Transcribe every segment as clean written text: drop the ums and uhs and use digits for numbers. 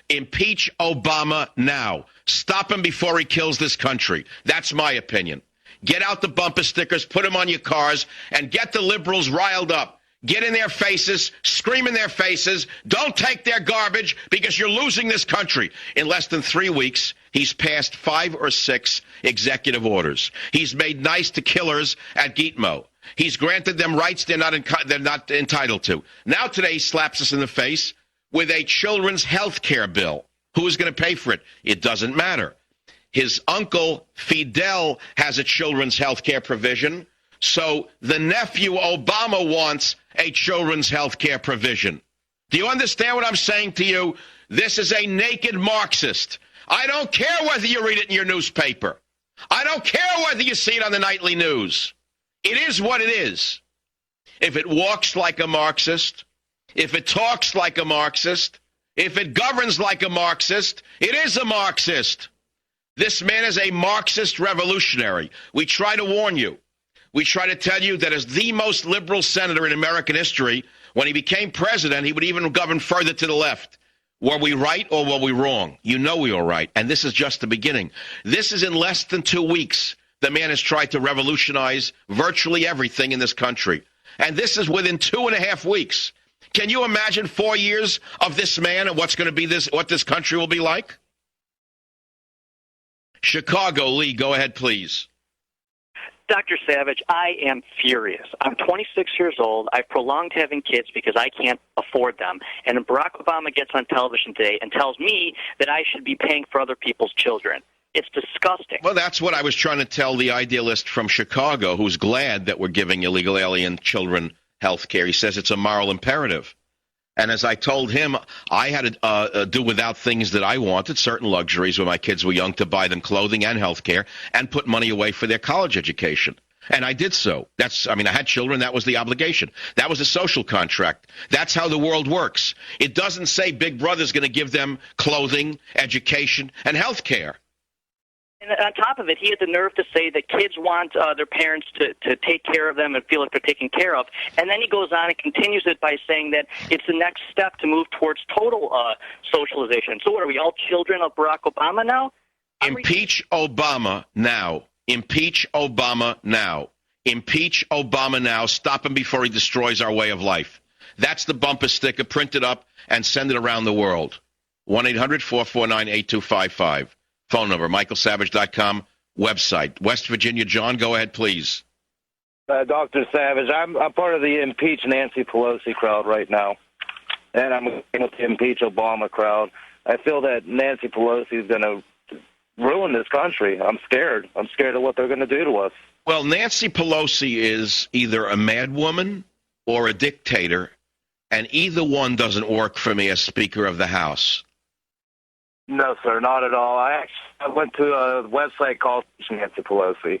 Impeach Obama now. Stop him before he kills this country. That's my opinion. Get out the bumper stickers, put them on your cars, and get the liberals riled up. Get in their faces, scream in their faces. Don't take their garbage because you're losing this country. In less than 3 weeks, he's passed 5 or 6 executive orders. He's made nice to killers at Gitmo. He's granted them rights they're not entitled to. Now today he slaps us in the face with a children's health care bill. Who is going to pay for it? It doesn't matter. His uncle Fidel has a children's health care provision. So the nephew Obama wants a children's health care provision. Do you understand what I'm saying to you? This is a naked Marxist. I don't care whether you read it in your newspaper. I don't care whether you see it on the nightly news. It is what it is. If it walks like a Marxist, if it talks like a Marxist, if it governs like a Marxist, it is a Marxist. This man is a Marxist revolutionary. We try to warn you. We try to tell you that as the most liberal senator in American history, when he became president, he would even govern further to the left. Were we right or were we wrong? You know we were right, and this is just the beginning. This is in less than 2 weeks. The man has tried to revolutionize virtually everything in this country. And this is within 2.5 weeks. Can you imagine 4 years of this man and what's going to be what this country will be like? Chicago, Lee, go ahead, please. Dr. Savage, I am furious. I'm 26 years old. I've prolonged having kids because I can't afford them. And Barack Obama gets on television today and tells me that I should be paying for other people's children. It's disgusting. Well, that's what I was trying to tell the idealist from Chicago who's glad that we're giving illegal alien children health care. He says it's a moral imperative. And as I told him, I had to do without things that I wanted, certain luxuries when my kids were young, to buy them clothing and health care and put money away for their college education. And I did so. I had children. That was the obligation. That was a social contract. That's how the world works. It doesn't say Big Brother's going to give them clothing, education, and health care. And on top of it, he had the nerve to say that kids want their parents to take care of them and feel like they're taken care of. And then he goes on and continues it by saying that it's the next step to move towards total socialization. So what, are we all children of Barack Obama now? Impeach Obama now. Impeach Obama now. Impeach Obama now. Stop him before he destroys our way of life. That's the bumper sticker. Print it up and send it around the world. 1-800-449-8255. Phone number, michaelsavage.com, website. West Virginia, John, go ahead, please. Dr. Savage, I'm part of the impeach Nancy Pelosi crowd right now, and I'm with the impeach Obama crowd. I feel that Nancy Pelosi is going to ruin this country. I'm scared. I'm scared of what they're going to do to us. Well, Nancy Pelosi is either a mad woman or a dictator, and either one doesn't work for me as Speaker of the House. No, sir, not at all. I went to a website called Nancy Pelosi.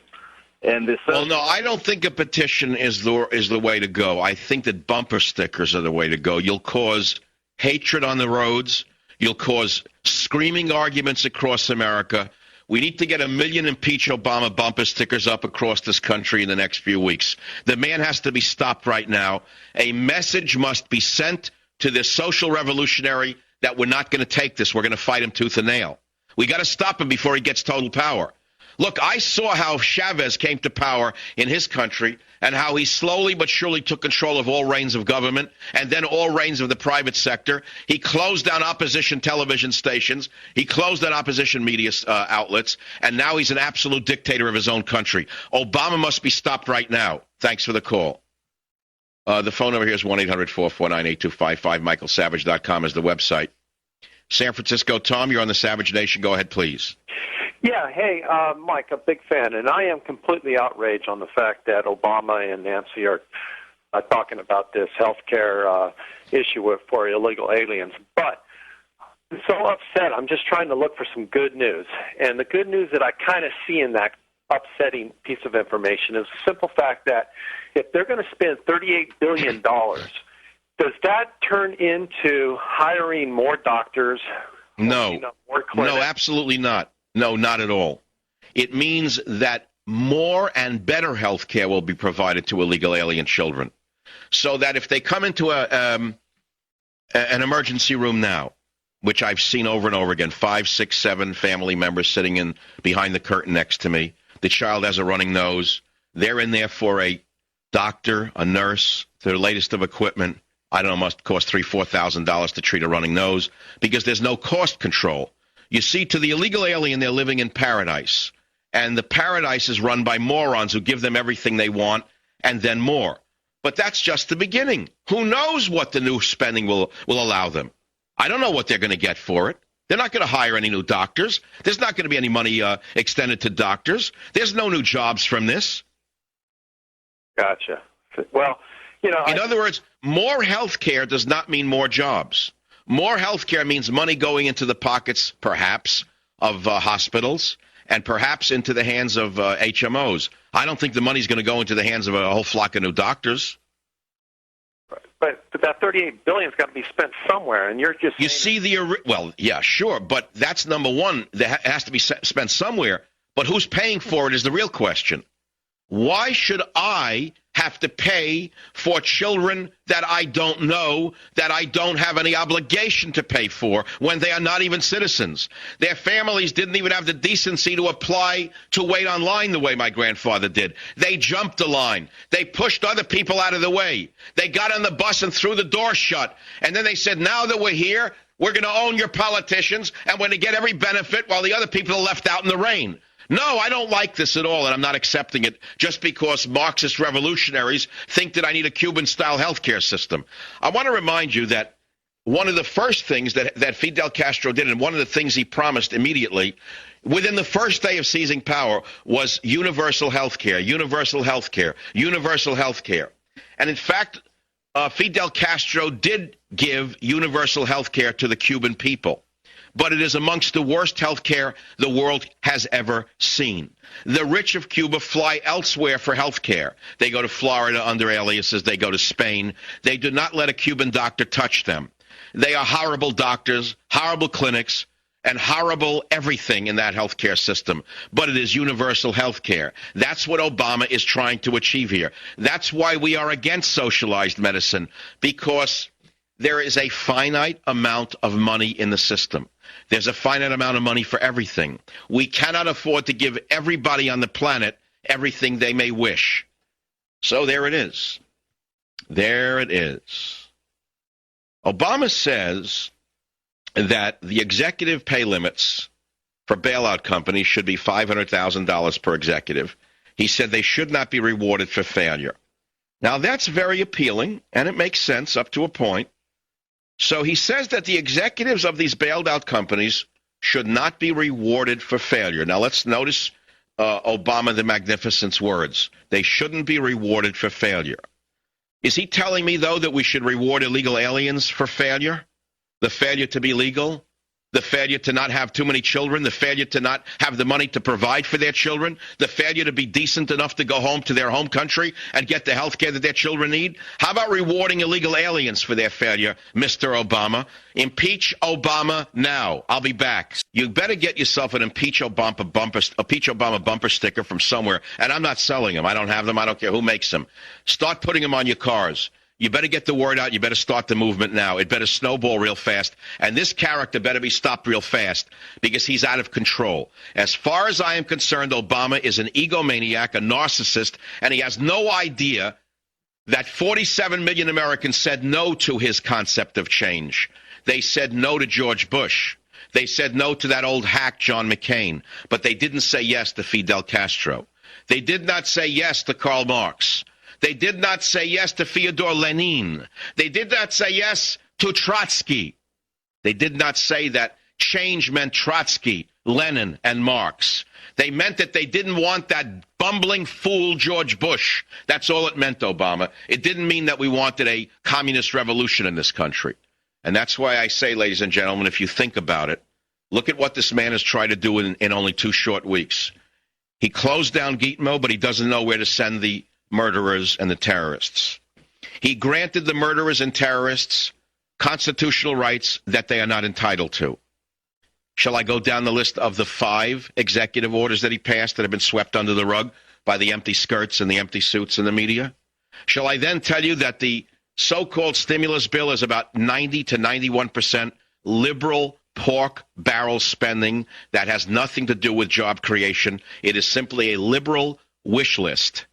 Well, no, I don't think a petition is the way to go. I think that bumper stickers are the way to go. You'll cause hatred on the roads. You'll cause screaming arguments across America. We need to get 1 million Impeach Obama bumper stickers up across this country in the next few weeks. The man has to be stopped right now. A message must be sent to this social revolutionary that we're not going to take this. We're going to fight him tooth and nail. We got to stop him before he gets total power. Look, I saw how Chavez came to power in his country and how he slowly but surely took control of all reins of government and then all reins of the private sector. He closed down opposition television stations. He closed down opposition media outlets. And now he's an absolute dictator of his own country. Obama must be stopped right now. Thanks for the call. The phone number here is 1-800-449-8255. michaelsavage.com is the website. San Francisco, Tom, you're on the Savage Nation. Go ahead, please. Yeah, hey, Mike, a big fan, and I am completely outraged on the fact that Obama and Nancy are talking about this health care issue for illegal aliens. But I'm so upset. I'm just trying to look for some good news. And the good news that I kind of see in that upsetting piece of information is the simple fact that if they're going to spend $38 billion, does that turn into hiring more doctors? No. More clinics? No, absolutely not. No, not at all. It means that more and better health care will be provided to illegal alien children. So that if they come into an emergency room now which I've seen over and over again, 5, 6, 7 family members sitting in behind the curtain next to me. The child has a running nose. They're in there for a doctor, a nurse, the latest of equipment. I don't know, must cost $3,000, $4,000 to treat a running nose because there's no cost control. You see, to the illegal alien, they're living in paradise. And the paradise is run by morons who give them everything they want and then more. But that's just the beginning. Who knows what the new spending will allow them? I don't know what they're going to get for it. They're not going to hire any new doctors. There's not going to be any money extended to doctors. There's no new jobs from this. Gotcha. Well, in other words, more health care does not mean more jobs. More health care means money going into the pockets, perhaps, of hospitals and perhaps into the hands of HMOs. I don't think the money's going to go into the hands of a whole flock of new doctors. But that $38 billion is got to be spent somewhere, and you're just well, yeah, sure, but that's number one. That has to be spent somewhere. But who's paying for it is the real question. Why should I have to pay for children that I don't know, that I don't have any obligation to pay for when they are not even citizens? Their families didn't even have the decency to apply to wait online the way my grandfather did. They jumped the line. They pushed other people out of the way. They got on the bus and threw the door shut. And then they said, now that we're here, we're going to own your politicians and we're going to get every benefit while the other people are left out in the rain. No, I don't like this at all, and I'm not accepting it just because Marxist revolutionaries think that I need a Cuban-style healthcare system. I want to remind you that one of the first things that Fidel Castro did, and one of the things he promised immediately, within the first day of seizing power, was universal healthcare, universal healthcare, universal healthcare. And in fact, Fidel Castro did give universal healthcare to the Cuban people. But it is amongst the worst health care the world has ever seen. The rich of Cuba fly elsewhere for health care. They go to Florida under aliases. They go to Spain. They do not let a Cuban doctor touch them. They are horrible doctors, horrible clinics, and horrible everything in that health care system. But it is universal health care. That's what Obama is trying to achieve here. That's why we are against socialized medicine, because there is a finite amount of money in the system. There's a finite amount of money for everything. We cannot afford to give everybody on the planet everything they may wish. So there it is. There it is. Obama says that the executive pay limits for bailout companies should be $500,000 per executive. He said they should not be rewarded for failure. Now, that's very appealing, and it makes sense up to a point. So he says that the executives of these bailed out companies should not be rewarded for failure. Now, let's notice Obama the Magnificent's words. They shouldn't be rewarded for failure. Is he telling me, though, that we should reward illegal aliens for failure? The failure to be legal? The failure to not have too many children? The failure to not have the money to provide for their children? The failure to be decent enough to go home to their home country and get the health care that their children need? How about rewarding illegal aliens for their failure, Mr. Obama? Impeach Obama now. I'll be back. You better get yourself an Impeach Obama bumper sticker from somewhere. And I'm not selling them. I don't have them. I don't care who makes them. Start putting them on your cars. You better get the word out. You better start the movement now. It better snowball real fast. And this character better be stopped real fast because he's out of control. As far as I am concerned, Obama is an egomaniac, a narcissist, and he has no idea that 47 million Americans said no to his concept of change. They said no to George Bush. They said no to that old hack, John McCain. But they didn't say yes to Fidel Castro. They did not say yes to Karl Marx. They did not say yes to Fyodor Lenin. They did not say yes to Trotsky. They did not say that change meant Trotsky, Lenin, and Marx. They meant that they didn't want that bumbling fool George Bush. That's all it meant, Obama. It didn't mean that we wanted a communist revolution in this country. And that's why I say, ladies and gentlemen, if you think about it, look at what this man has tried to do in only 2 short weeks. He closed down Gitmo, but he doesn't know where to send the murderers and the terrorists. He granted the murderers and terrorists constitutional rights that they are not entitled to. Shall I go down the list of the 5 executive orders that he passed that have been swept under the rug by the empty skirts and the empty suits in the media? Shall I then tell you that the so-called stimulus bill is about 90 to 91% liberal pork barrel spending that has nothing to do with job creation. It is simply a liberal wish list.